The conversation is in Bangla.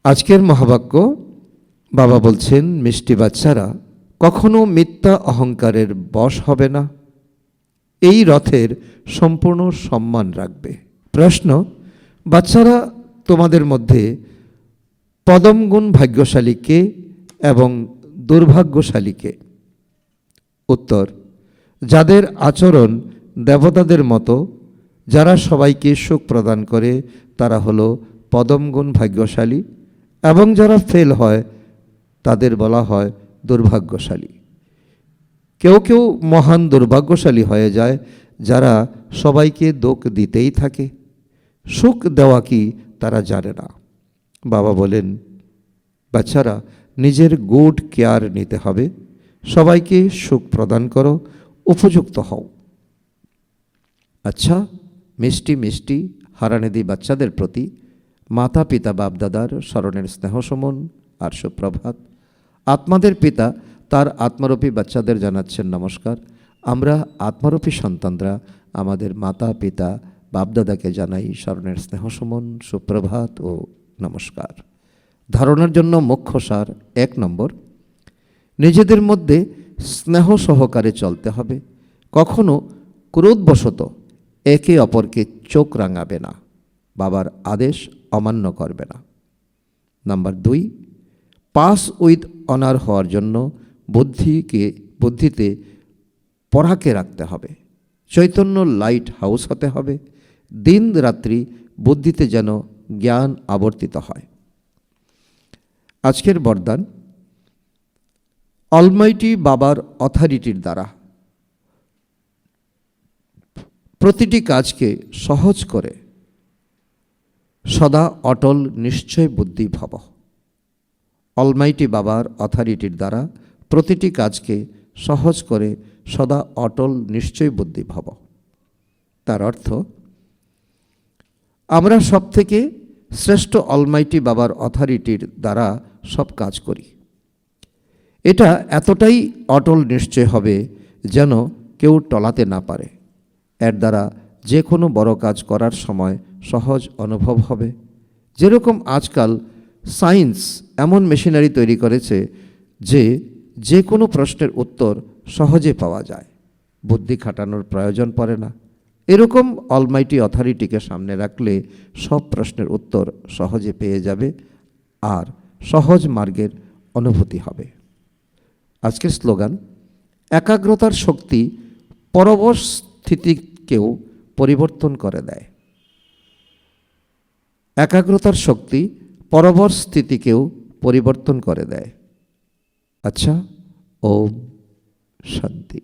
আজকের মহাবাক্য বাবা বলছেন, মিষ্টি বাচ্চারা কখনো মিথ্যা অহংকারের বশ হবে না, এই রথের সম্পূর্ণ সম্মান রাখবে। প্রশ্ন, বাচ্চারা তোমাদের মধ্যে পদমগুণ ভাগ্যশালী কে এবং দুর্ভাগ্যশালী কে? উত্তর, যাদের আচরণ দেবতাদের মতো, যারা সবাইকে সুখ প্রদান করে, তারা হলো পদমগুণ ভাগ্যশালী, এবং যারা ফেল হয় তাদের বলা হয় দুর্ভাগ্যশালী। কেউ কেউ মহান দুর্ভাগ্যশালী হয়ে যায় যারা সবাইকে দোষ দিতেই থাকে, সুখ দেওয়া কি তারা জানে না। বাবা বলেন, বাচ্চারা নিজের গুড কেয়ার নিতে হবে, সবাইকে সুখ প্রদান করো, উপযুক্ত হও। আচ্ছা, মিষ্টি মিষ্টি হারানিধি বাচ্চাদের প্রতি মাতা পিতা বাপদাদার স্মরণের স্নেহ সমন আর সুপ্রভাত। আত্মাদের পিতা তার আত্মারূপী বাচ্চাদের জানাচ্ছেন নমস্কার। আমরা আত্মারূপী সন্তানরা আমাদের মাতা পিতা বাপদাদাকে জানাই স্মরণের স্নেহ সমন, সুপ্রভাত ও নমস্কার। ধারণার জন্য মুখ্য সার: 1 নম্বর, নিজেদের মধ্যে স্নেহ সহকারে চলতে হবে, কখনো ক্রোধবশত একে অপরকে চোখ রাঙাবে না, বাবার আদেশ অমান্য করবে না। নাম্বার 2, পাস উইথ অনার হওয়ার জন্য বুদ্ধিতে পড়াকে রাখতে হবে, চৈতন্য লাইট হাউস হতে হবে, দিন রাত্রি বুদ্ধিতে যেন জ্ঞান আবর্তিত হয়। আজকের বরদান: অলমাইটি বাবার অথরিটির দ্বারা প্রতিটি কাজকে সহজ করে সদা অটল নিশ্চয় বুদ্ধি ভব। অলমাইটি বাবার অথরিটির দ্বারা প্রতিটি কাজকে সহজ করে সদা অটল নিশ্চয় বুদ্ধি ভব। তার অর্থ, আমরা সব থেকে শ্রেষ্ঠ অলমাইটি বাবার অথরিটির দ্বারা সব কাজ করি। এটা এতটাই অটল নিশ্চয় হবে যেন কেউ টলাতে না পারে। এর দ্বারা যে কোনো বড় কাজ করার সময় সহজ অনুভব হবে। যেরকম আজকাল সায়েন্স এমন মেশিনারি তৈরি করেছে যে কোনো প্রশ্নের উত্তর সহজে পাওয়া যায়, বুদ্ধি খাটানোর প্রয়োজন পড়ে না। এরকম অলমাইটি অথরিটিকে সামনে রাখলে সব প্রশ্নের উত্তর সহজে পেয়ে যাবে আর সহজ মার্গের অনুভূতি হবে। আজকের স্লোগান: একাগ্রতার শক্তি পরবশ স্থিতিকেও পরিবর্তন করে দেয়। একাগ্রতার শক্তি পরবশ স্থিতিকেও পরিবর্তন করে দেয়। আচ্ছা, ওম শান্তি।